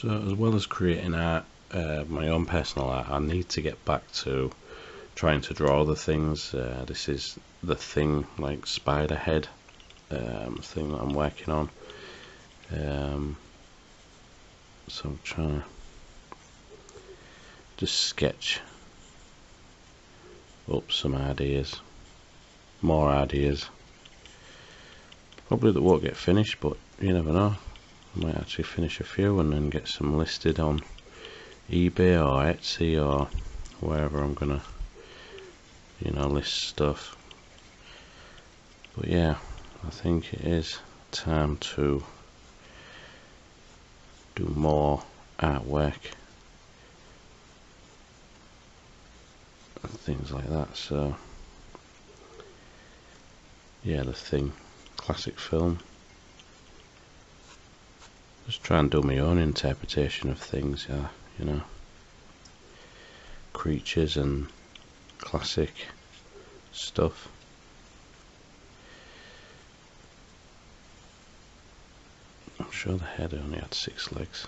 So as well as creating art, my own personal art, I need to get back to trying to draw other things. This is the thing, like spider head thing that I'm working on. So I'm trying to just sketch up some ideas, more ideas. Probably that won't get finished, but you never know. I might actually finish a few and then get some listed on eBay or Etsy or wherever I'm gonna, list stuff. But yeah, I think it is time to do more artwork and things like that. So yeah, the thing, classic film. Just try and do my own interpretation of things, creatures and classic stuff. I'm sure the head only had 6 legs.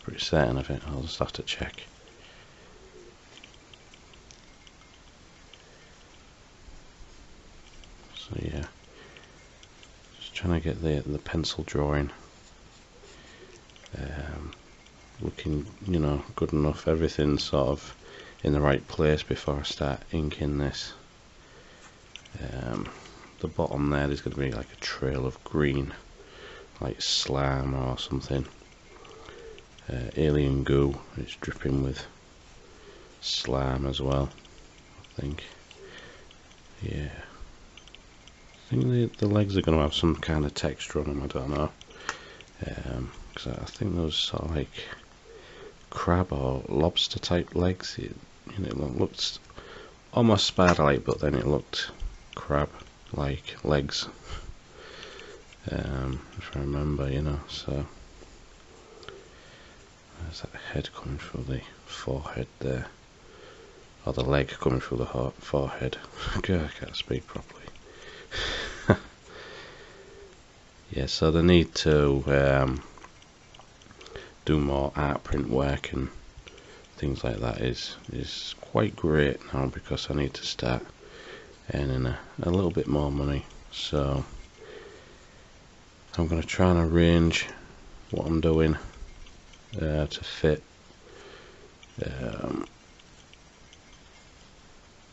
Pretty certain of it, I'll just have to check. So yeah, just trying to get the pencil drawing looking, good enough. Everything's sort of in the right place before I start inking this. The bottom there's going to be like a trail of green, like slime or something. Alien goo, it's dripping with slime as well, I think. Yeah, I think the legs are going to have some kind of texture on them, I don't know. Because I think those sort of like crab or lobster type legs. It looked almost spider-like, but then it looked crab-like legs. If I remember, so there's that head coming through the forehead there, or the leg coming through the forehead. I can't speak properly. Yeah, so the need to do more art print work and things like that is quite great now, because I need to start earning a little bit more money. So I'm going to try and arrange what I'm doing to fit.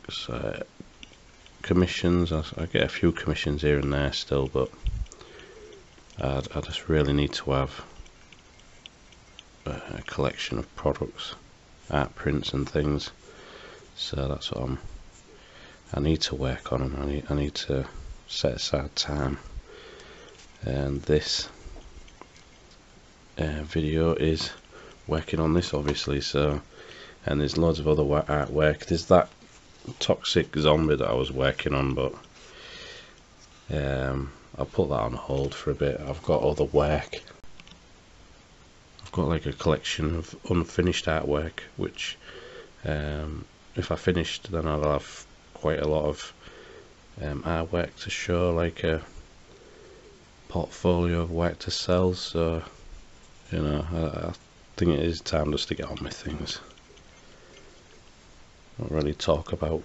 So commissions, I get a few commissions here and there still, but I just really need to have a collection of products, art prints and things. So that's what I need to work on, and I need to set aside time. And this video is working on this, obviously. So, and there's loads of other artwork. There's that toxic zombie that I was working on, but I'll put that on hold for a bit. I've got other work. I've got like a collection of unfinished artwork, which if I finished, then I'll have quite a lot of artwork to show, like a portfolio of work to sell. So I think it is time just to get on with things. Not really talk about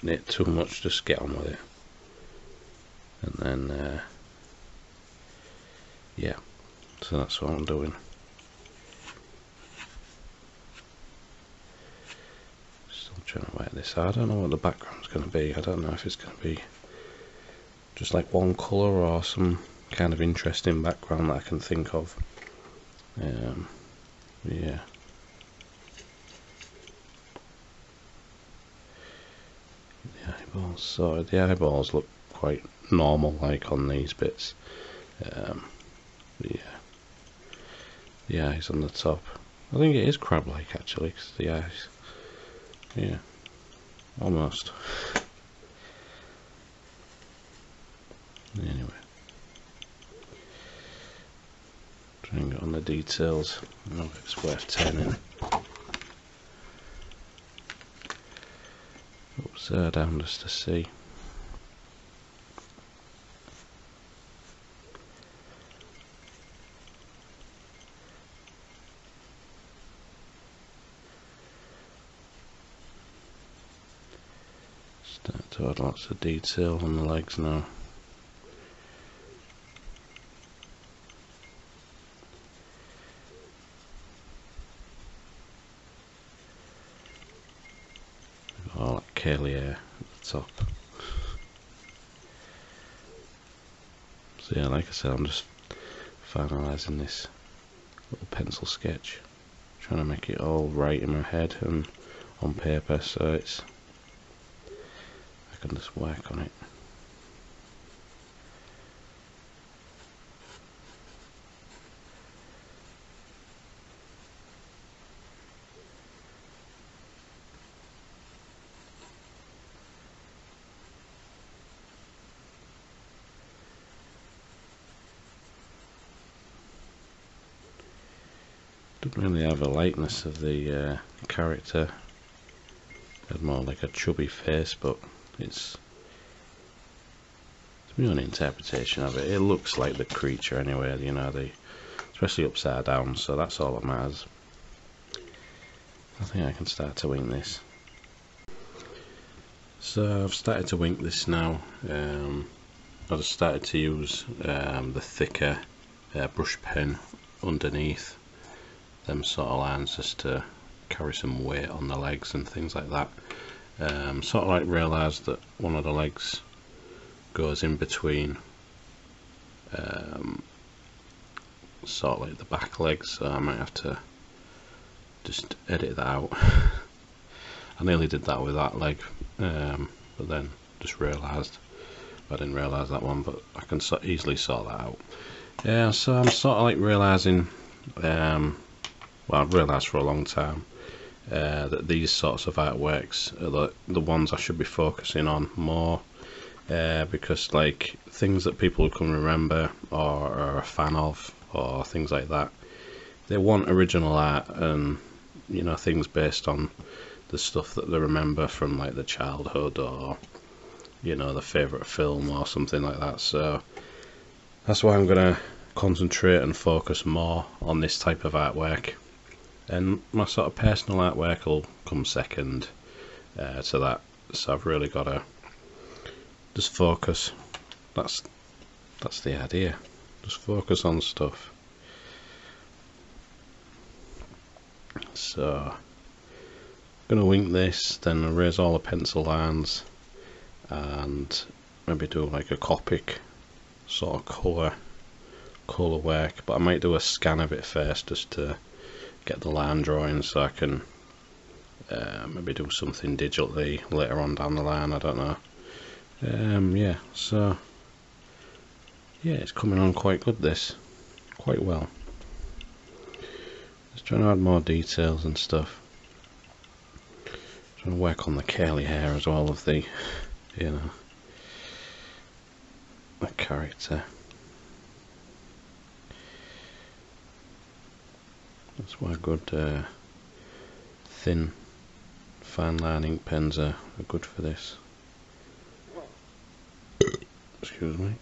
it too much, just get on with it. And then yeah, so that's what I'm doing. Still trying to work this out. I don't know what the background's going to be. I don't know if it's going to be just like one colour or some kind of interesting background that I can think of. Yeah. The eyeballs. So the eyeballs look quite normal, like on these bits. Yeah. The eyes on the top. I think it is crab-like actually, because the eyes. Yeah. Almost. Anyway. Try and get on the details. I know if it's worth turning. Upside down just to see. Start to add lots of detail on the legs now. All that curly hair at the top. So yeah, like I said, I'm just finalising this little pencil sketch, trying to make it all right in my head and on paper, so it's I can just work on it. Don't really have a likeness of the character. Had more like a chubby face, but it's my own interpretation of it. It looks like the creature anyway, you know, especially upside down, so that's all that matters. I think I can start to wing this. So I've started to wing this now. I just started to use the thicker brush pen underneath them sort of lines, just to carry some weight on the legs and things like that. Sort of like realised that one of the legs goes in between sort of like the back legs, so I might have to just edit that out. I nearly did that with that leg, but then just realised I didn't realise that one, but I can easily sort that out. Yeah, so I'm sort of like realising, well, I've realised for a long time that these sorts of artworks are the ones I should be focusing on more, because like things that people can remember or are a fan of or things like that, they want original art, and you know, things based on the stuff that they remember from like the childhood, or you know, the favourite film or something like that. So that's why I'm gonna concentrate and focus more on this type of artwork, and my sort of personal artwork will come second to that. So I've really got to just focus. That's the idea. Just focus on stuff. So I'm gonna wink this, then erase all the pencil lines, and maybe do like a Copic sort of colour work. But I might do a scan of it first, just to get the line drawing, so I can maybe do something digitally later on down the line. I don't know. Yeah, so yeah, it's coming on quite good, this, quite well. Just trying to add more details and stuff. Trying to work on the curly hair as well of the, you know, the character. That's why good thin fine line ink pens are good for this. Excuse me.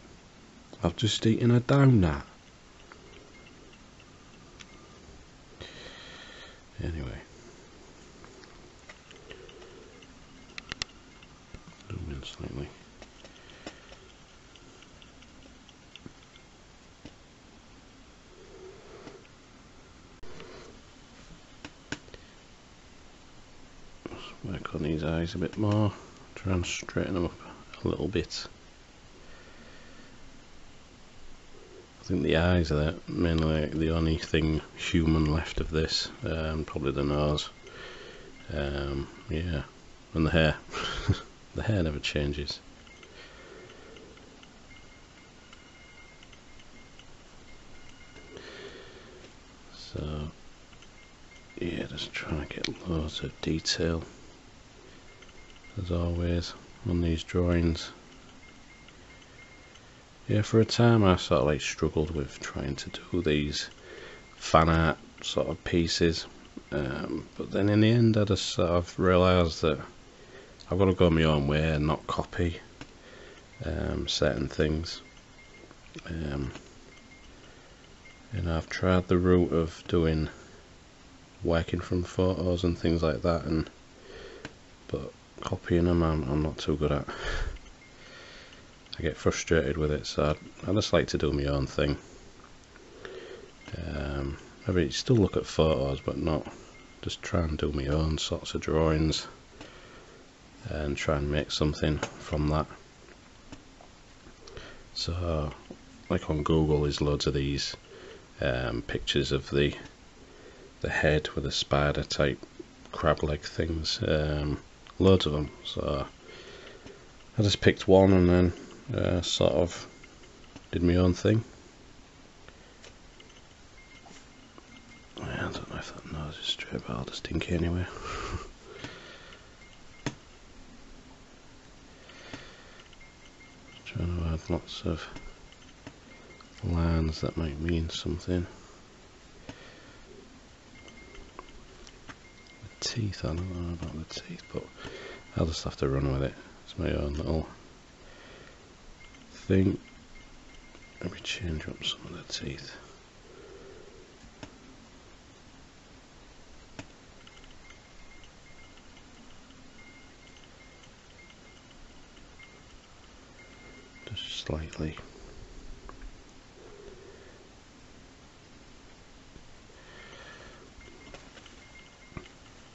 I've just eaten a donut. Anyway. Zoom in slightly. Work on these eyes a bit more, try and straighten them up a little bit. I think the eyes are mainly the only thing human left of this, probably the nose. Yeah, and the hair. The hair never changes. So yeah, just trying to get loads of detail as always on these drawings. Yeah, for a time I sort of like struggled with trying to do these fan art sort of pieces, but then in the end I just sort of realised that I've got to go my own way and not copy certain things. You know, I've tried the route of working from photos and things like that, but copying them I'm not too good at. I get frustrated with it, so I just like to do my own thing. Maybe still look at photos, but not just try and do my own sorts of drawings and try and make something from that. So like on Google there's loads of these pictures of the head with the spider type crab leg things, loads of them, so I just picked one and then sort of did my own thing. I don't know if that nose is straight, but I'll just think anyway. Trying to add lots of lines that might mean something. The teeth, I don't know about the teeth, but I'll just have to run with it. It's my own little thing. Let me change up some of the teeth. Just slightly.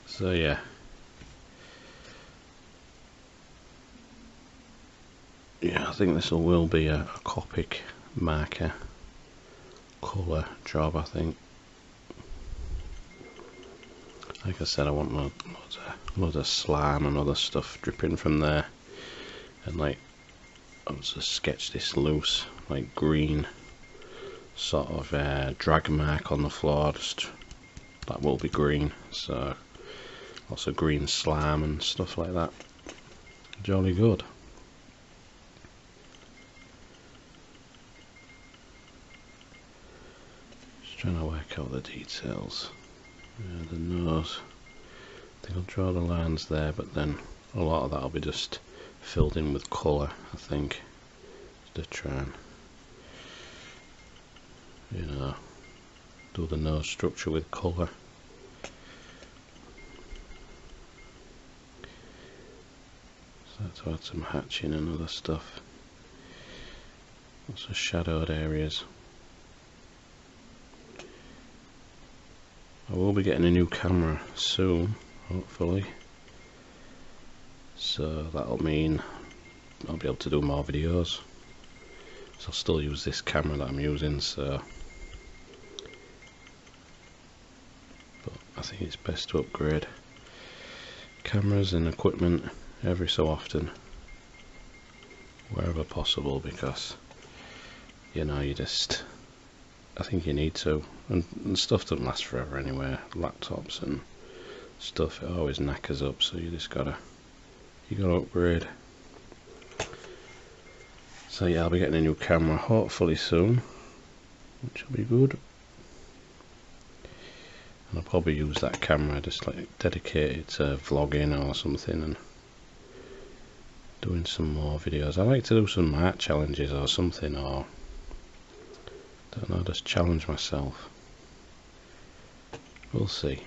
So yeah. Yeah, I think this will be a Copic marker colour job, I think. Like I said, I want loads of slime and other stuff dripping from there, and like I'll just sketch this loose, like green sort of drag mark on the floor. Just that will be green, so lots of green slime and stuff like that. Jolly good. Just trying to work out the details. Yeah, the nose. I think I'll draw the lines there, but then a lot of that will be just filled in with colour, I think, to try and, you know, do the nose structure with colour. So to add some hatching and other stuff. Lots of shadowed areas. I will be getting a new camera soon, hopefully. So that'll mean I'll be able to do more videos. So I'll still use this camera that I'm using, so but I think it's best to upgrade cameras and equipment every so often, wherever possible, because you know, I think you need to, and stuff doesn't last forever anyway. Laptops and stuff, it always knackers up, so you gotta upgrade. So yeah, I'll be getting a new camera hopefully soon, which will be good. And I'll probably use that camera just like dedicate it to vlogging or something and doing some more videos. I like to do some art challenges or something, or don't know, just challenge myself. We'll see.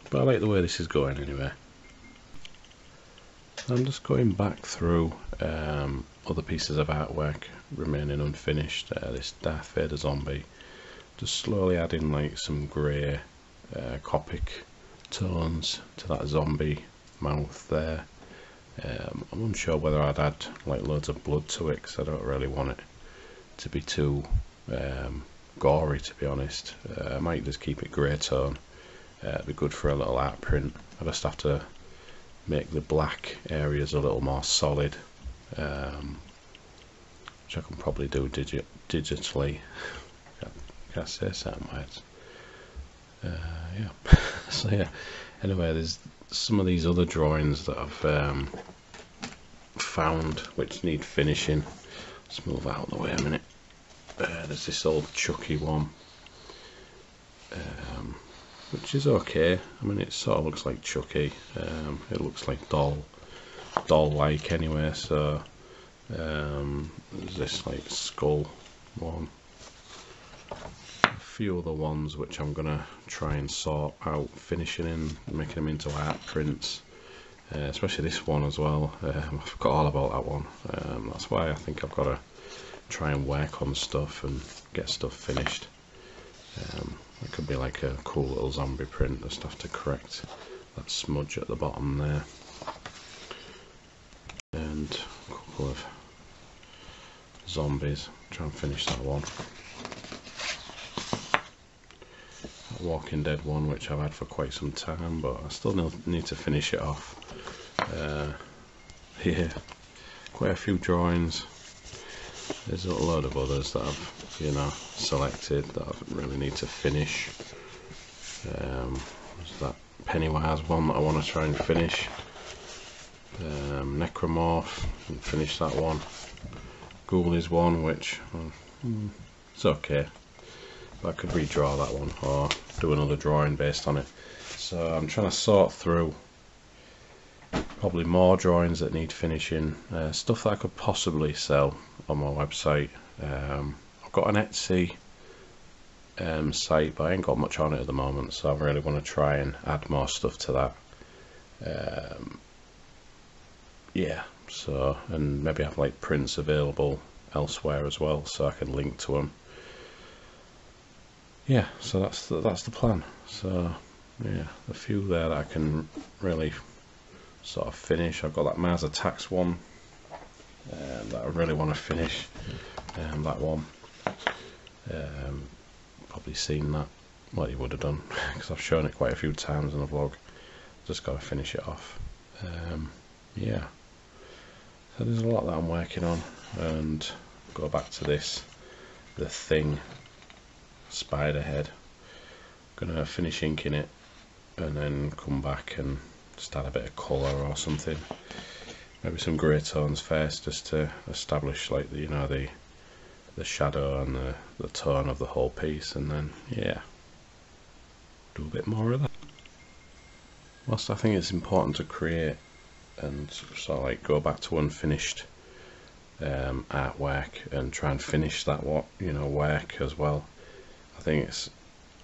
But I like the way this is going anyway. I'm just going back through other pieces of artwork remaining unfinished. This Darth Vader zombie, just slowly adding like some grey Copic tones to that zombie mouth there. I'm unsure whether I'd add like loads of blood to it, because I don't really want it to be too gory, to be honest. I might just keep it grey tone. It'd be good for a little art print. I just have to make the black areas a little more solid, which I can probably do digitally. Can't say certain words. Yeah. So yeah. Anyway, there's some of these other drawings that I've found which need finishing. Let's move out of the way a minute. There's this old Chucky one, which is okay. I mean, it sort of looks like Chucky. It looks like doll-like anyway. So there's this like skull one. few other ones which I'm gonna try and sort out finishing in, making them into art prints, especially this one as well. I forgot all about that one. That's why I think I've got to try and work on stuff and get stuff finished. It could be like a cool little zombie print. Just have to correct that smudge at the bottom there, and a couple of zombies. Try and finish that one. That Walking Dead one, which I've had for quite some time, but I still need to finish it off. Yeah, quite a few drawings. There's a load of others that I've, you know, selected that I really need to finish. There's that Pennywise one that I want to try and finish. Necromorph, and finish that one. Ghoulies one, which it's okay, but I could redraw that one or do another drawing based on it. So I'm trying to sort through probably more drawings that need finishing, stuff that I could possibly sell on my website. I've got an Etsy site, but I ain't got much on it at the moment, so I really want to try and add more stuff to that. Yeah, so, and maybe have like prints available elsewhere as well, so I can link to them. Yeah, so that's the plan. So yeah, a few there that I can really sort of finish. I've got that Mars Attacks one that I really want to finish. That one, probably seen that. Well, you would have done because I've shown it quite a few times in the vlog. Just got to finish it off. Yeah, so there's a lot that I'm working on, and go back to this, the Thing spider head. Gonna finish inking it and then come back and just add a bit of colour or something, maybe some grey tones first, just to establish, like, you know, the shadow and the tone of the whole piece, and then yeah, do a bit more of that. Whilst I think it's important to create and sort of like go back to unfinished artwork and try and finish that work as well, I think it's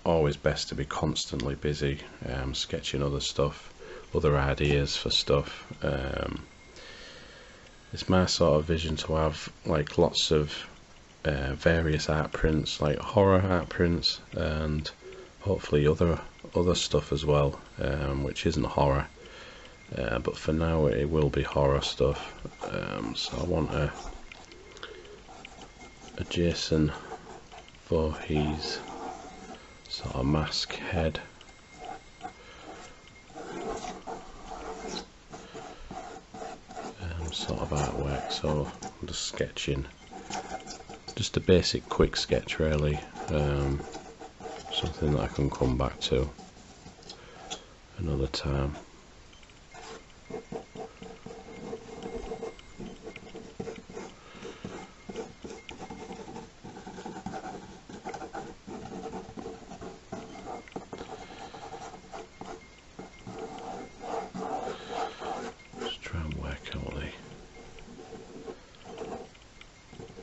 always best to be constantly busy, sketching other stuff, other ideas for stuff. It's my sort of vision to have like lots of various art prints, like horror art prints, and hopefully other stuff as well, which isn't horror, but for now it will be horror stuff. So I want a Jason Voorhees sort of mask head. Sort of artwork, so I'm just sketching, just a basic quick sketch really, something that I can come back to another time.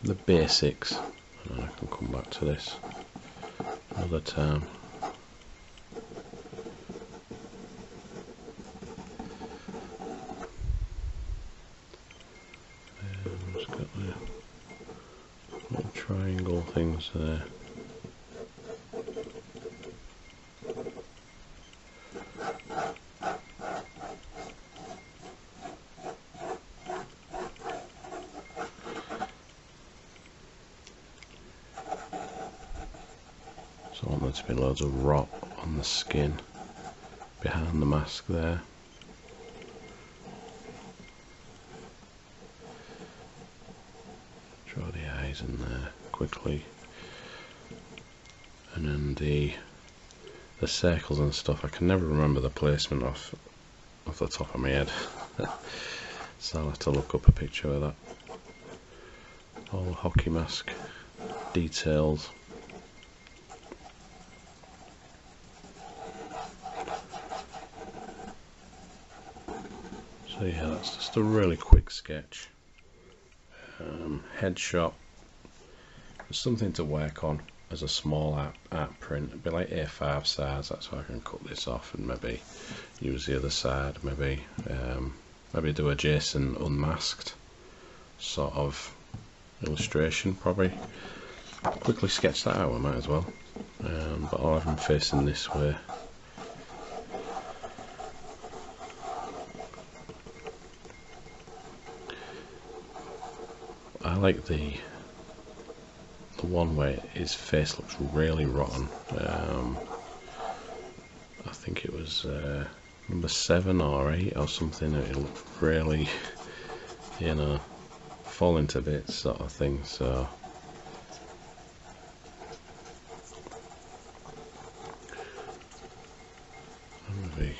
The basics, and then I can come back to this another time. Just got the little triangle things there. So I want there to be loads of rot on the skin behind the mask there. Draw the eyes in there quickly, and then the circles and stuff. I can never remember the placement off the top of my head, so I'll have to look up a picture of that. All hockey mask details. So yeah, that's just a really quick sketch. Headshot, there's something to work on. as a small art print. It'd be like A5 size. That's how I can cut this off and maybe use the other side. Maybe do a Jason unmasked sort of illustration. Probably quickly sketch that out. I might as well. But I'll have him facing this way. I like the one where his face looks really rotten. I think it was number 7 or 8 or something. It looked really, you know, falling to bits sort of thing. So maybe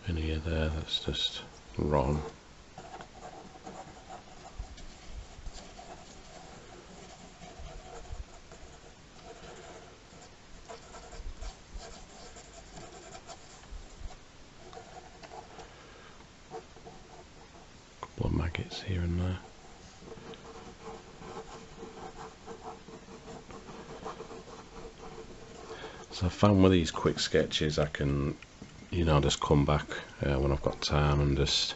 in here there, that's just rotten. Couple of maggots here and there. So I found with these quick sketches I can, you know, just come back when I've got time and just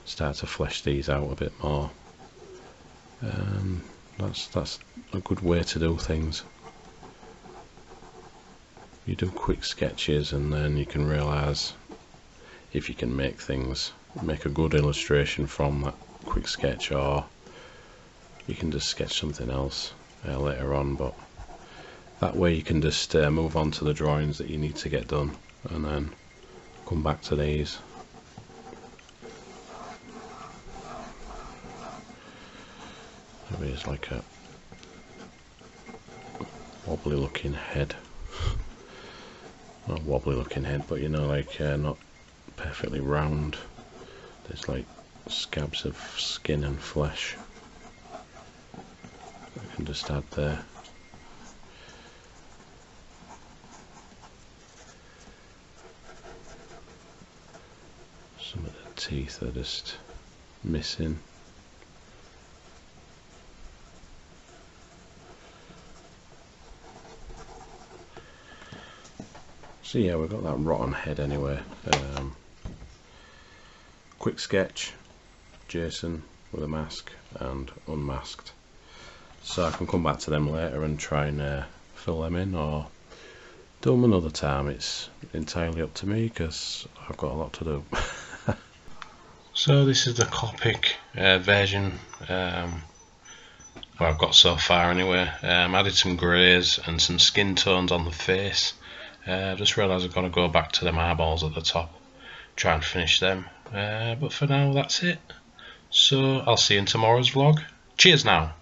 start to flesh these out a bit more. That's a good way to do things. You do quick sketches and then you can realise if you can make a good illustration from that quick sketch, or you can just sketch something else later on. But that way you can just move on to the drawings that you need to get done and then come back to these. Maybe it's like a wobbly looking head. Not wobbly looking head, but you know, like not perfectly round. There's like scabs of skin and flesh. I can just add there. Some of the teeth are just missing. So yeah, we've got that rotten head anyway. Quick sketch, Jason with a mask and unmasked. So I can come back to them later and try and fill them in, or do them another time. It's entirely up to me because I've got a lot to do. So this is the Copic version where I've got so far anyway. Added some greys and some skin tones on the face. Just realised I've got to go back to them eyeballs at the top, try and finish them. But for now, that's it. So I'll see you in tomorrow's vlog. Cheers now.